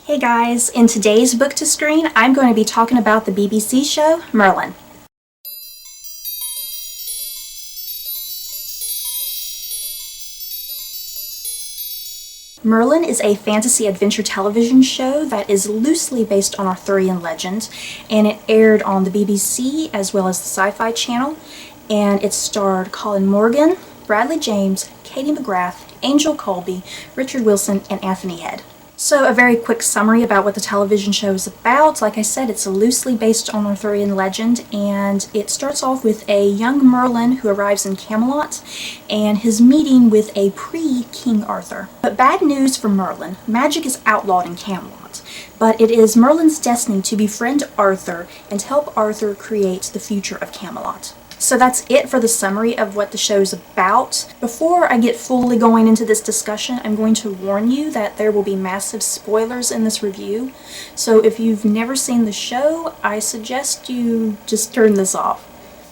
Hey guys, in today's book to screen, I'm going to be talking about the BBC show Merlin. Merlin is a fantasy adventure television show that is loosely based on Arthurian legend, and it aired on the BBC as well as the Sci-Fi Channel, and it starred Colin Morgan, Bradley James, Katie McGrath, Angel Colby, Richard Wilson, and Anthony Head. So a very quick summary about what the television show is about. Like I said, it's loosely based on Arthurian legend, and it starts off with a young Merlin who arrives in Camelot and his meeting with a pre-King Arthur. But bad news for Merlin. Magic is outlawed in Camelot, but it is Merlin's destiny to befriend Arthur and help Arthur create the future of Camelot. So that's it for the summary of what the show's about. Before I get fully going into this discussion, I'm going to warn you that there will be massive spoilers in this review. So if you've never seen the show, I suggest you just turn this off,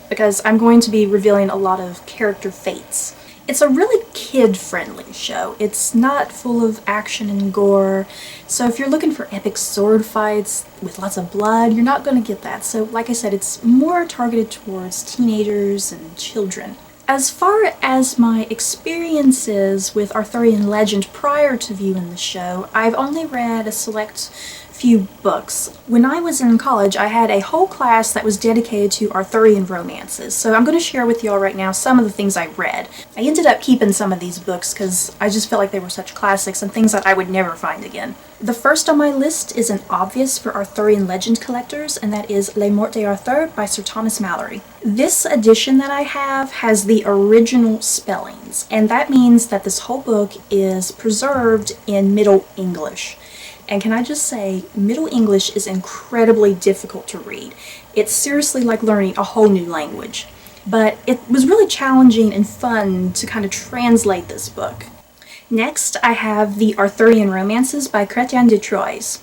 because I'm going to be revealing a lot of character fates. It's a really kid-friendly show. It's not full of action and gore, so if you're looking for epic sword fights with lots of blood, you're not going to get that. So like I said, it's more targeted towards teenagers and children. As far as my experiences with Arthurian legend prior to viewing the show, I've only read a select few books. When I was in college, I had a whole class that was dedicated to Arthurian romances, so I'm going to share with y'all right now some of the things I read. I ended up keeping some of these books because I just felt like they were such classics and things that I would never find again. The first on my list is an obvious for Arthurian legend collectors, and that is Les Morts d'Arthur by Sir Thomas Malory. This edition that I have has the original spellings, and that means that this whole book is preserved in Middle English. And can I just say, Middle English is incredibly difficult to read. It's seriously like learning a whole new language. But it was really challenging and fun to kind of translate this book. Next, I have the Arthurian Romances by Chrétien de Troyes.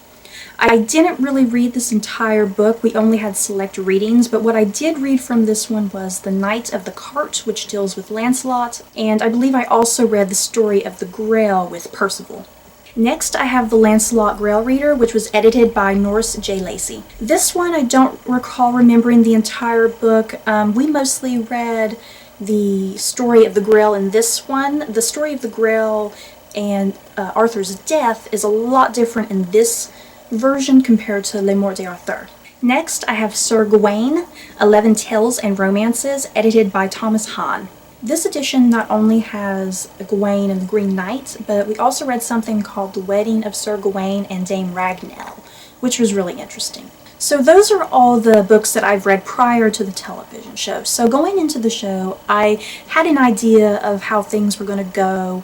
I didn't really read this entire book, we only had select readings, but what I did read from this one was The Knight of the Cart, which deals with Lancelot, and I believe I also read the story of the Grail with Percival. Next, I have the Lancelot Grail Reader, which was edited by Norris J. Lacey. This one, I don't recall remembering the entire book. We mostly read the story of the Grail in this one. The story of the Grail and Arthur's death is a lot different in this version compared to Les Morts d'Arthur. Next, I have Sir Gawain, 11 Tales and Romances, edited by Thomas Hahn. This edition not only has Gawain and the Green Knight, but we also read something called The Wedding of Sir Gawain and Dame Ragnell, which was really interesting. So those are all the books that I've read prior to the television show. So going into the show, I had an idea of how things were going to go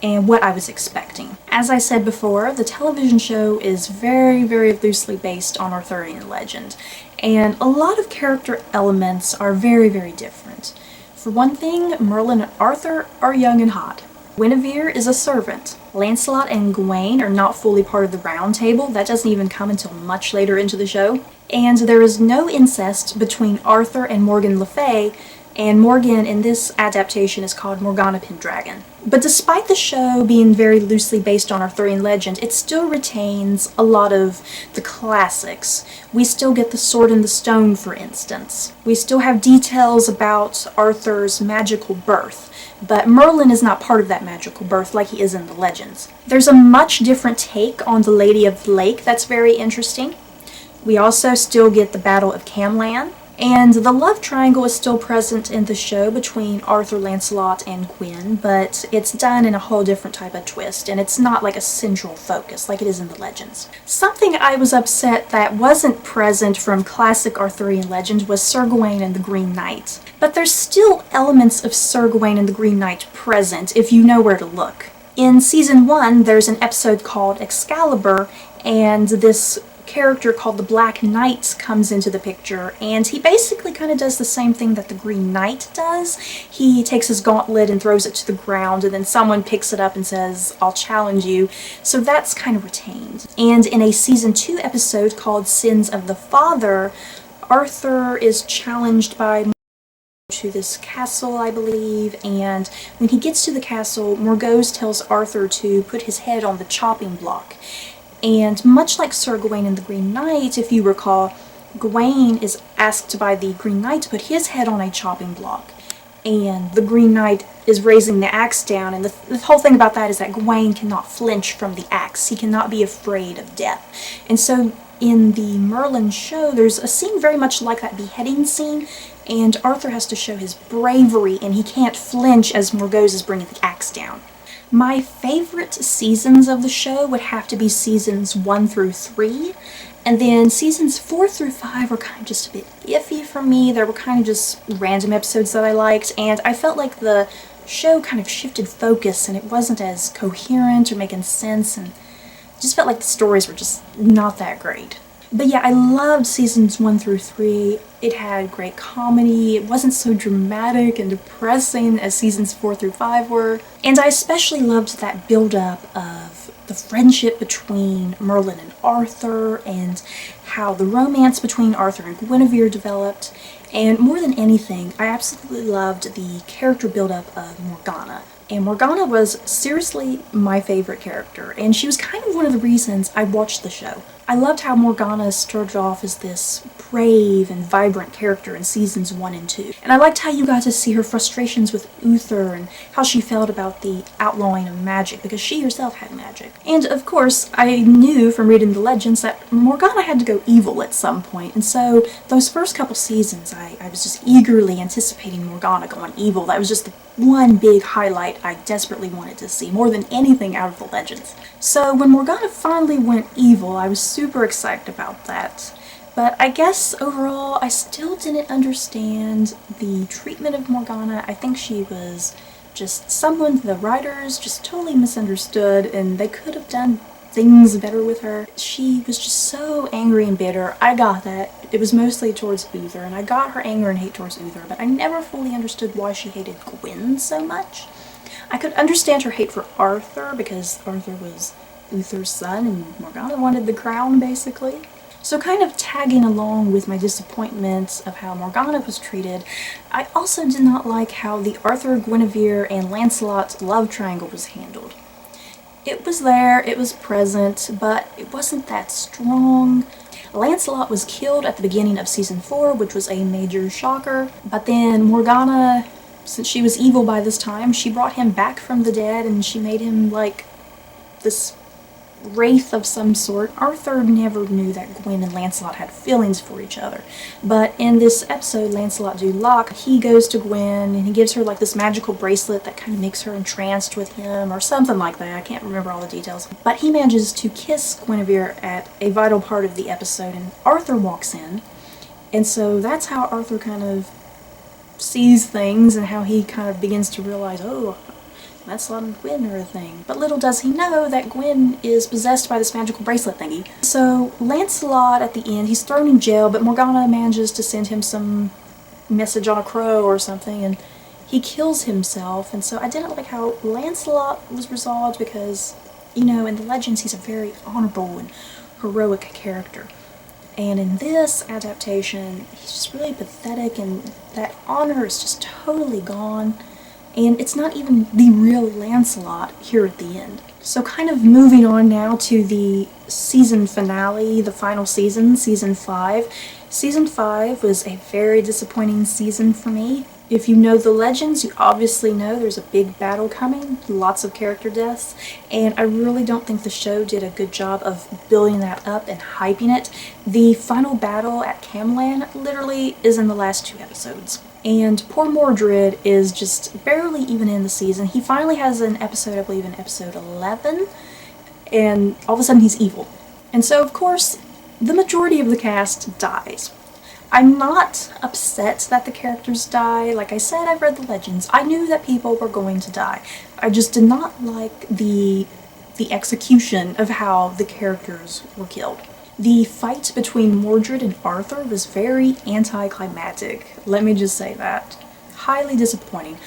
and what I was expecting. As I said before, the television show is very, very loosely based on Arthurian legend, and a lot of character elements are very, very different. For one thing, Merlin and Arthur are young and hot. Guinevere is a servant. Lancelot and Gawain are not fully part of the Round Table. That doesn't even come until much later into the show. And there is no incest between Arthur and Morgan Le Fay, and Morgan in this adaptation is called Morgana Pendragon. But despite the show being very loosely based on Arthurian legend, it still retains a lot of the classics. We still get the Sword and the Stone, for instance. We still have details about Arthur's magical birth, but Merlin is not part of that magical birth like he is in the legends. There's a much different take on the Lady of the Lake that's very interesting. We also still get the Battle of Camlan, and the love triangle is still present in the show between Arthur, Lancelot, and Gwyn, but it's done in a whole different type of twist, and it's not like a central focus like it is in the legends. Something I was upset that wasn't present from classic Arthurian legend was Sir Gawain and the Green Knight. But there's still elements of Sir Gawain and the Green Knight present if you know where to look. In Season 1, there's an episode called Excalibur, and this character called the Black Knight comes into the picture, and he basically kind of does the same thing that the Green Knight does. He takes his gauntlet and throws it to the ground, and then someone picks it up and says, "I'll challenge you." So that's kind of retained. And in a Season 2 episode called Sins of the Father, Arthur is challenged by to this castle, I believe, and when he gets to the castle, Morgause tells Arthur to put his head on the chopping block. And much like Sir Gawain and the Green Knight, if you recall, Gawain is asked by the Green Knight to put his head on a chopping block, and the Green Knight is raising the axe down, and the whole thing about that is that Gawain cannot flinch from the axe. He cannot be afraid of death. And so in the Merlin show, there's a scene very much like that beheading scene, and Arthur has to show his bravery, and he can't flinch as Morgause is bringing the axe down. My favorite seasons of the show would have to be seasons 1 through 3, and then seasons 4 through 5 were kind of just a bit iffy for me. There were kind of just random episodes that I liked, and I felt like the show kind of shifted focus and it wasn't as coherent or making sense, and it just felt like the stories were just not that great. But yeah, I loved seasons 1 through 3. It had great comedy. It wasn't so dramatic and depressing as seasons 4 through 5 were. And I especially loved that build-up of the friendship between Merlin and Arthur, and how the romance between Arthur and Guinevere developed. And more than anything, I absolutely loved the character build-up of Morgana. And Morgana was seriously my favorite character, and she was kind of one of the reasons I watched the show. I loved how Morgana started off as this brave and vibrant character in seasons 1 and 2. And I liked how you got to see her frustrations with Uther and how she felt about the outlawing of magic, because she herself had magic. And of course, I knew from reading the legends that Morgana had to go evil at some point, and so those first couple seasons I was just eagerly anticipating Morgana going evil. That was just the one big highlight I desperately wanted to see, more than anything out of the legends. So when Morgana finally went evil, I was super excited about that. But I guess overall, I still didn't understand the treatment of Morgana. I think she was just someone the writers just totally misunderstood, and they could have done things better with her. She was just so angry and bitter. I got that. It was mostly towards Uther, and I got her anger and hate towards Uther, but I never fully understood why she hated Gwyn so much. I could understand her hate for Arthur, because Arthur was Uther's son, and Morgana wanted the crown, basically. So kind of tagging along with my disappointment of how Morgana was treated, I also did not like how the Arthur, Guinevere, and Lancelot love triangle was handled. It was there, it was present, but it wasn't that strong. Lancelot was killed at the beginning of season 4, which was a major shocker, but then Morgana, since she was evil by this time, she brought him back from the dead, and she made him like this wraith of some sort. Arthur never knew that Gwyn and Lancelot had feelings for each other, but in this episode, Lancelot du Lac, he goes to Gwyn and he gives her like this magical bracelet that kind of makes her entranced with him or something like that. I can't remember all the details, but he manages to kiss Guinevere at a vital part of the episode, and Arthur walks in, and so that's how Arthur kind of sees things and how he kind of begins to realize, oh, Lancelot and Gwyn are a thing. But little does he know that Gwyn is possessed by this magical bracelet thingy. So Lancelot, at the end, he's thrown in jail, but Morgana manages to send him some message on a crow or something, and he kills himself. And so I didn't like how Lancelot was resolved, because, you know, in the legends he's a very honorable and heroic character. And in this adaptation, he's just really pathetic, and that honor is just totally gone. And it's not even the real Lancelot here at the end. So kind of moving on now to the season finale, the final season, season 5. Season 5 was a very disappointing season for me. If you know the legends, you obviously know there's a big battle coming, lots of character deaths, and I really don't think the show did a good job of building that up and hyping it. The final battle at Camlan literally is in the last 2 episodes. And poor Mordred is just barely even in the season. He finally has an episode, I believe in episode 11, and all of a sudden he's evil. And so, of course, the majority of the cast dies. I'm not upset that the characters die. Like I said, I've read the legends. I knew that people were going to die. I just did not like the execution of how the characters were killed. The fight between Mordred and Arthur was very anticlimactic. Let me just say that. Highly disappointing.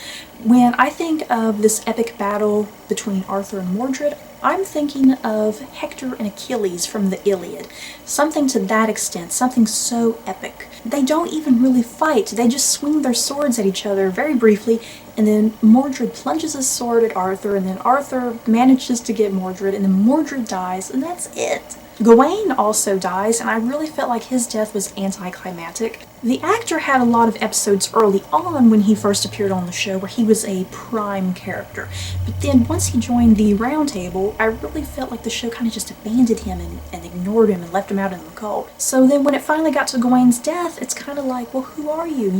When I think of this epic battle between Arthur and Mordred, I'm thinking of Hector and Achilles from the Iliad. Something to that extent, something so epic. They don't even really fight, they just swing their swords at each other very briefly, and then Mordred plunges his sword at Arthur, and then Arthur manages to get Mordred, and then Mordred dies, and that's it. Gawain also dies, and I really felt like his death was anticlimactic. The actor had a lot of episodes early on when he first appeared on the show where he was a prime character, but then once he joined the Round Table, I really felt like the show kind of just abandoned him and ignored him and left him out in the cold. So then when it finally got to Gawain's death, it's kind of like, well, who are you?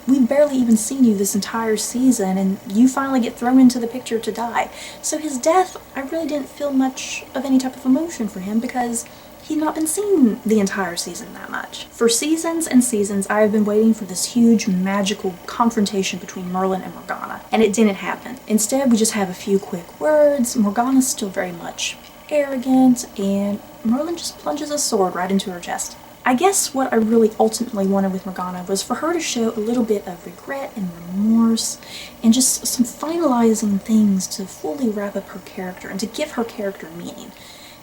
We barely even seen you this entire season, and you finally get thrown into the picture to die. So his death, I really didn't feel much of any type of emotion for him because he'd not been seen the entire season that much. For seasons and seasons, I have been waiting for this huge magical confrontation between Merlin and Morgana, and it didn't happen. Instead, we just have a few quick words. Morgana's still very much arrogant, and Merlin just plunges a sword right into her chest. I guess what I really ultimately wanted with Morgana was for her to show a little bit of regret and remorse and just some finalizing things to fully wrap up her character and to give her character meaning.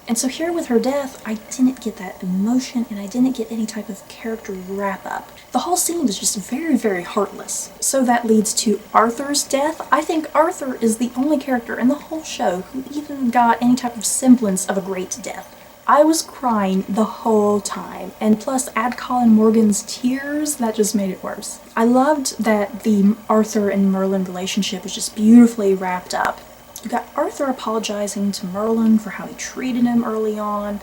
And so here with her death, I didn't get that emotion and I didn't get any type of character wrap up. The whole scene was just very, very heartless. So that leads to Arthur's death. I think Arthur is the only character in the whole show who even got any type of semblance of a great death. I was crying the whole time, and plus add Colin Morgan's tears, that just made it worse. I loved that the Arthur and Merlin relationship was just beautifully wrapped up. You got Arthur apologizing to Merlin for how he treated him early on,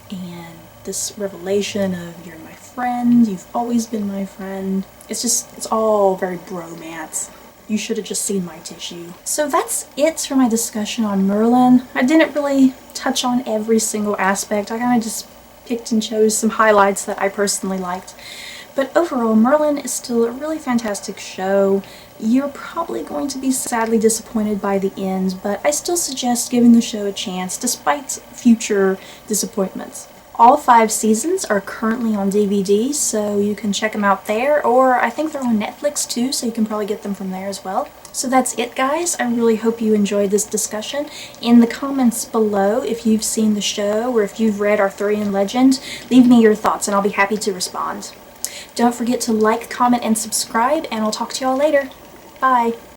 and this revelation of, you're my friend, you've always been my friend. It's all very bromance. You should have just seen my tissue. So that's it for my discussion on Merlin. I didn't really touch on every single aspect. I kind of just picked and chose some highlights that I personally liked. But overall, Merlin is still a really fantastic show. You're probably going to be sadly disappointed by the end, but I still suggest giving the show a chance despite future disappointments. All 5 seasons are currently on DVD, so you can check them out there, or I think they're on Netflix too, so you can probably get them from there as well. So that's it, guys. I really hope you enjoyed this discussion. In the comments below, if you've seen the show or if you've read Arthurian Legend, leave me your thoughts and I'll be happy to respond. Don't forget to like, comment, and subscribe, and I'll talk to y'all later. Bye!